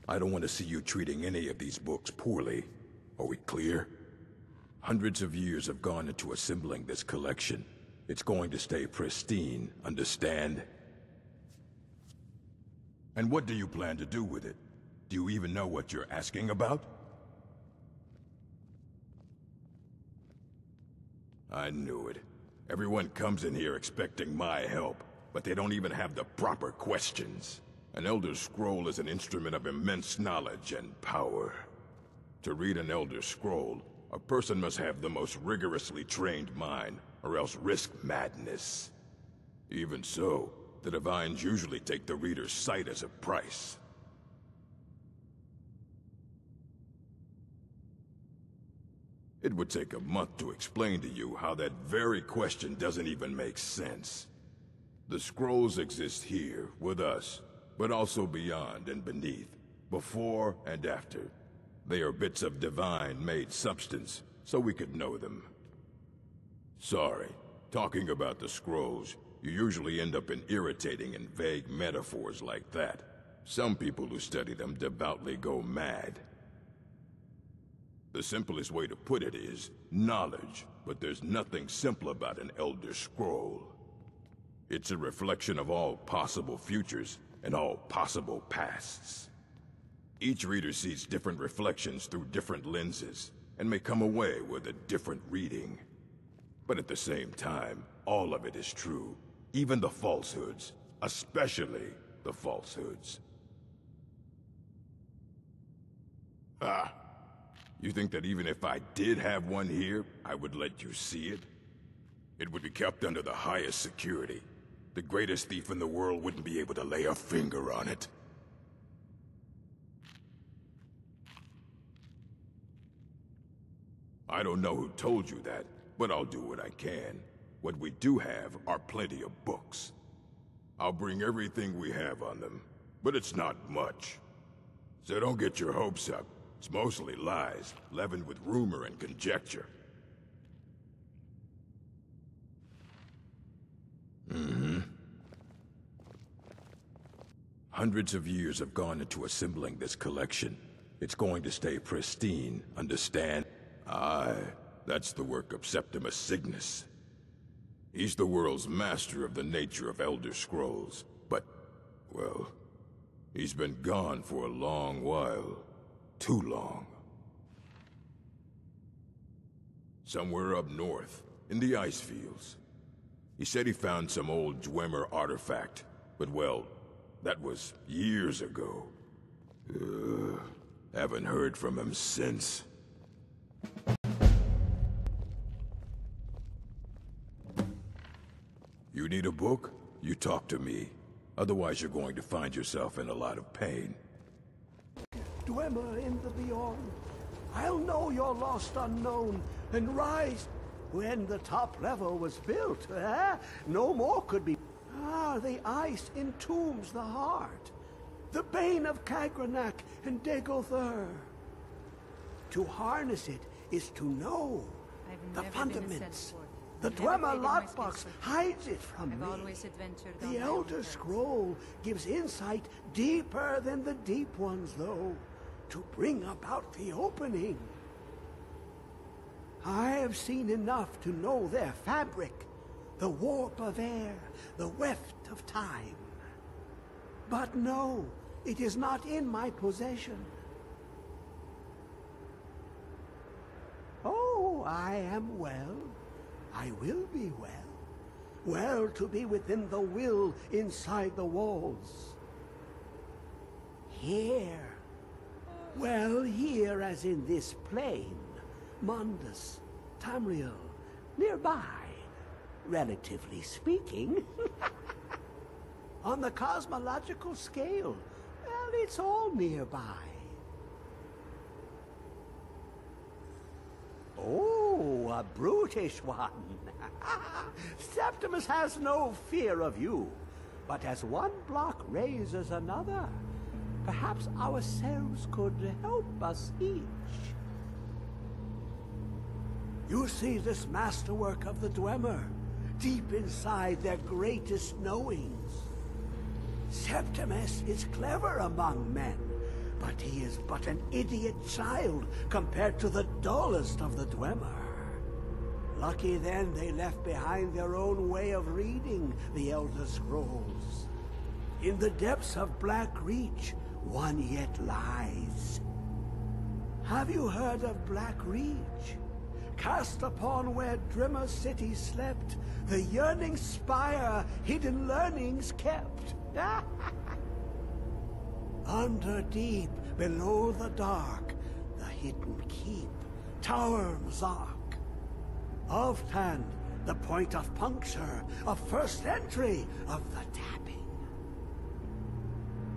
I don't want to see you treating any of these books poorly. Are we clear? Hundreds of years have gone into assembling this collection. It's going to stay pristine, understand? And what do you plan to do with it? Do you even know what you're asking about? I knew it. Everyone comes in here expecting my help, but they don't even have the proper questions. An Elder Scroll is an instrument of immense knowledge and power. To read an Elder Scroll, a person must have the most rigorously trained mind, or else risk madness. Even so, the Divines usually take the reader's sight as a price. It would take a month to explain to you how that very question doesn't even make sense. The scrolls exist here, with us, but also beyond and beneath, before and after. They are bits of divine-made substance, so we could know them. Sorry, talking about the scrolls, you usually end up in irritating and vague metaphors like that. Some people who study them devoutly go mad. The simplest way to put it is knowledge, but there's nothing simple about an Elder Scroll. It's a reflection of all possible futures and all possible pasts. Each reader sees different reflections through different lenses, and may come away with a different reading. But at the same time, all of it is true, even the falsehoods, especially the falsehoods. Ah. You think that even if I did have one here, I would let you see it? It would be kept under the highest security. The greatest thief in the world wouldn't be able to lay a finger on it. I don't know who told you that, but I'll do what I can. What we do have are plenty of books. I'll bring everything we have on them, but it's not much. So don't get your hopes up. It's mostly lies, leavened with rumor and conjecture. Hundreds of years have gone into assembling this collection. It's going to stay pristine, understand? Aye, that's the work of Septimus Signus. He's the world's master of the nature of Elder Scrolls, but, well, he's been gone for a long while. Too long. Somewhere up north, in the ice fields. He said he found some old Dwemer artifact, but well, that was years ago. Haven't heard from him since. You need a book? You talk to me. Otherwise you're going to find yourself in a lot of pain. Dwemer in the beyond, I'll know your lost unknown and rise. When the top level was built, no more could be. The ice entombs the heart, the bane of Kagranak and Degother. To harness it is to know the fundaments. The Dwemer lockbox hides it from me. The Elder Scroll gives insight deeper than the deep ones, though, to bring about the opening. I have seen enough to know their fabric, the warp of air, the weft of time. But no, it is not in my possession. Oh, I am well. I will be well. Well to be within the will inside the walls. Here. Well, here as in this plane. Mundus, Tamriel, nearby, relatively speaking. On the cosmological scale, well, it's all nearby. Oh, a brutish one. Septimus has no fear of you, but as one block raises another, perhaps ourselves could help us each. You see this masterwork of the Dwemer, deep inside their greatest knowings. Septimus is clever among men, But he is but an idiot child compared to the dullest of the Dwemer. Lucky then they left behind their own way of reading the Elder Scrolls. In the depths of Black Reach, one yet lies. Have you heard of Black Reach? Cast upon where Drimmer City slept, the yearning spire hidden learnings kept. Under deep, below the dark, the hidden keep, Tower Mzark. Oftan, the point of puncture, of first entry, of the tapping.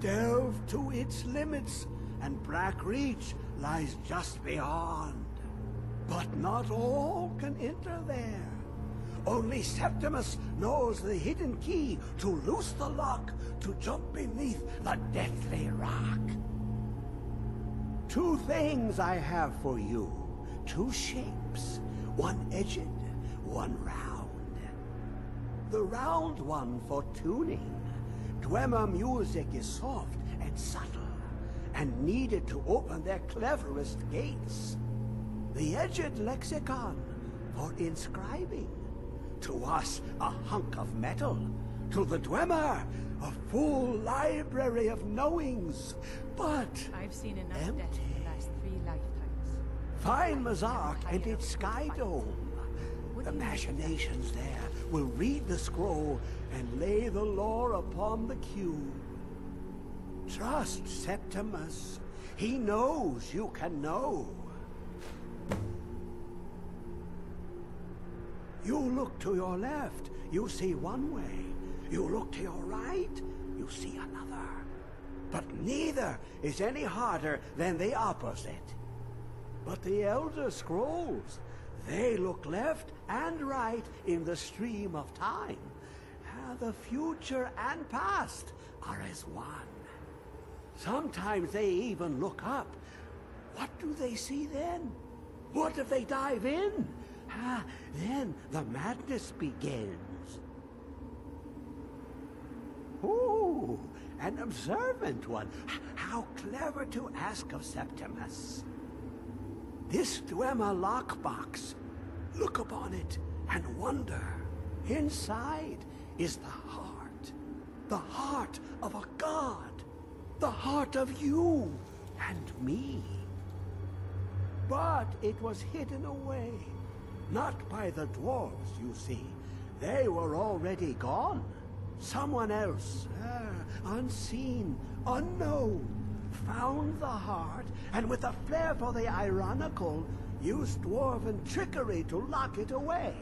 Delve to its limits, and Black Reach lies just beyond. But not all can enter there. Only Septimus knows the hidden key to loose the lock, to jump beneath the deathly rock. Two things I have for you. Two shapes. One edged, one round. The round one for tuning. Dwemer music is soft and subtle, and needed to open their cleverest gates. The edged lexicon for inscribing. To us, a hunk of metal. To the Dwemer, a full library of knowings. But I've seen enough empty. death in the last 3 lifetimes. Find Mzark and its sky dome. The machinations there will read the scroll and lay the lore upon the cube. Trust Septimus. He knows you can know. You look to your left, you see one way. You look to your right, you see another. But neither is any harder than the opposite. But the Elder Scrolls, they look left and right in the stream of time. The future and past are as one. Sometimes they even look up. What do they see then? What if they dive in? Then the madness begins. Ooh, an observant one. How clever to ask of Septimus. This Dwemer lockbox. Look upon it and wonder. Inside is the heart of a god, the heart of you and me. But it was hidden away. Not by the dwarves, you see. They were already gone. Someone else, unseen, unknown, found the heart, and with a flair for the ironical, used dwarven trickery to lock it away.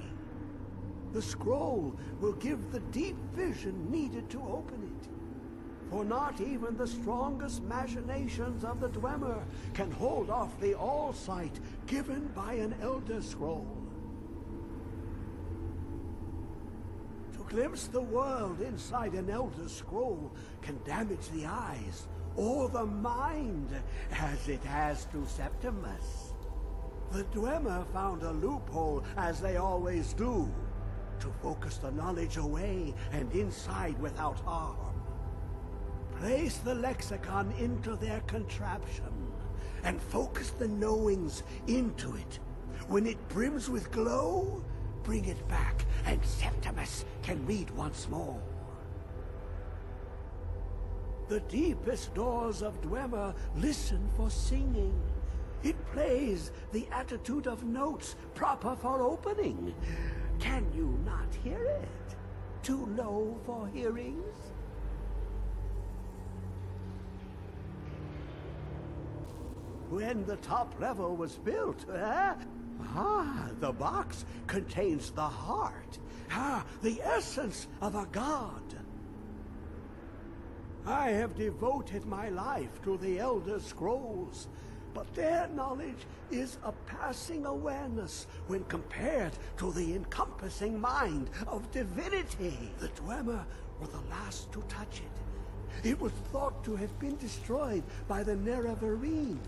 The scroll will give the deep vision needed to open it. For not even the strongest machinations of the Dwemer can hold off the all-sight given by an Elder Scroll. Glimpse the world inside an Elder Scroll can damage the eyes or the mind, as it has to Septimus. The Dwemer found a loophole, as they always do, to focus the knowledge away and inside without harm. Place the lexicon into their contraption, and focus the knowings into it. When it brims with glow, bring it back, and Septimus can read once more. The deepest doors of Dwemer listen for singing. It plays the attitude of notes proper for opening. Can you not hear it? Too low for hearings? When the top level was built, the box contains the heart. The essence of a god. I have devoted my life to the Elder Scrolls, but their knowledge is a passing awareness when compared to the encompassing mind of divinity. The Dwemer were the last to touch it. It was thought to have been destroyed by the Nerevarine,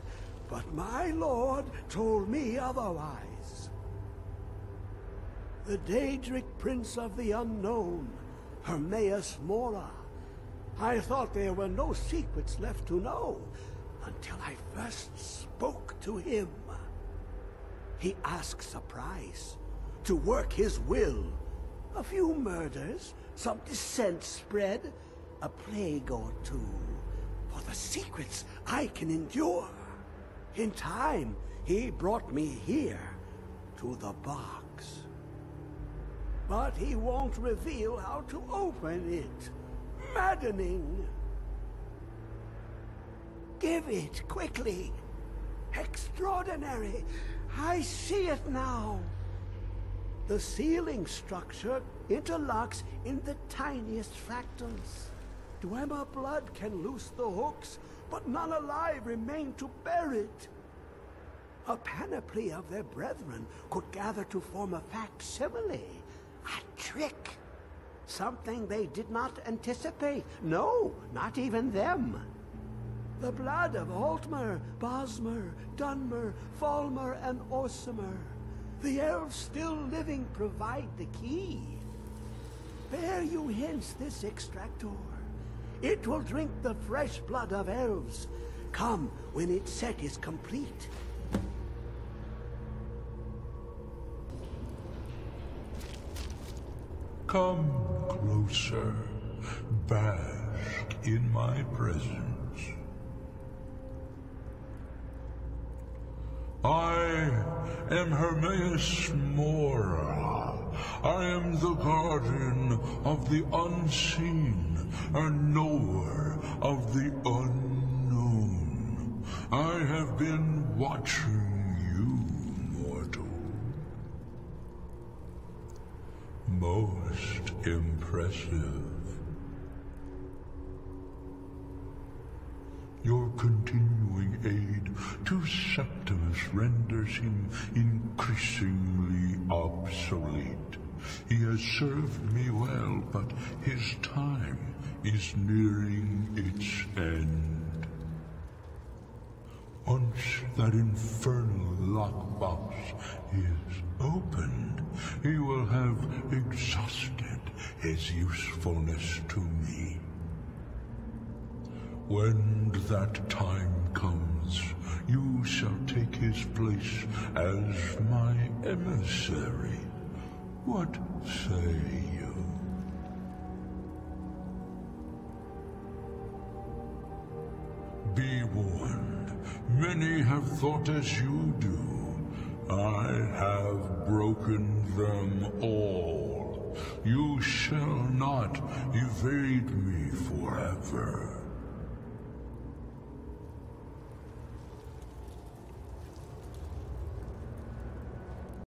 but my lord told me otherwise. The Daedric Prince of the Unknown, Hermaeus Mora. I thought there were no secrets left to know, until I first spoke to him. He asks a price to work his will. A few murders, some dissent spread, a plague or two, for the secrets I can endure. In time, he brought me here, to the box. But he won't reveal how to open it. Maddening. Give it quickly. Extraordinary. I see it now. The sealing structure interlocks in the tiniest fractals. Dwemer blood can loose the hooks, but none alive remain to bear it. A panoply of their brethren could gather to form a facsimile. A trick. Something they did not anticipate. No, not even them. The blood of Altmer, Bosmer, Dunmer, Falmer, and Orsimer. The elves still living provide the key. Bear you hence this extractor. It will drink the fresh blood of elves. Come when its set is complete. Come closer, bask in my presence. I am Hermaeus Mora. I am the guardian of the unseen, a knower of the unknown. I have been watching you, mortal. Most impressive. Your continuing aid to Septimus renders him increasingly obsolete. He has served me well, but his time is nearing its end. Once that infernal lockbox is opened, he will have exhausted his usefulness to me. When that time comes, you shall take his place as my emissary. What say you? Be warned, many have thought as you do. I have broken them all. You shall not evade me forever.